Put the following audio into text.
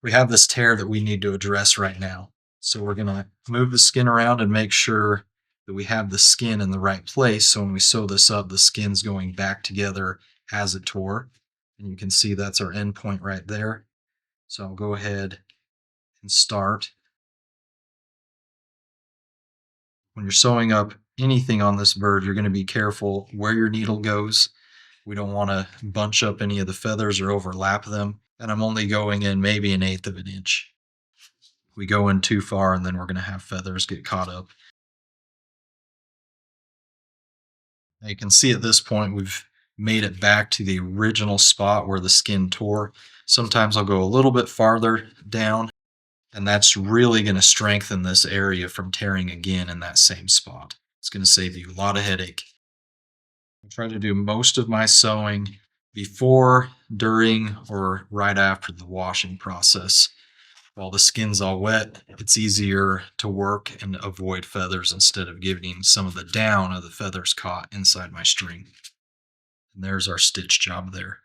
we have this tear that we need to address right now. So we're going to move the skin around and make sure that we have the skin in the right place. So when we sew this up, the skin's going back together as it tore. And you can see that's our end point right there. So I'll go ahead and start. When you're sewing up anything on this bird, you're going to be careful where your needle goes. We don't want to bunch up any of the feathers or overlap them. And I'm only going in maybe 1/8 of an inch. We go in too far and then we're going to have feathers get caught up. Now you can see at this point we've made it back to the original spot where the skin tore. Sometimes I'll go a little bit farther down, and that's really going to strengthen this area from tearing again in that same spot. It's going to save you a lot of headache. I try to do most of my sewing before, during, or right after the washing process. While the skin's all wet, it's easier to work and avoid feathers instead of getting some of the down of the feathers caught inside my string. And there's our stitch job there.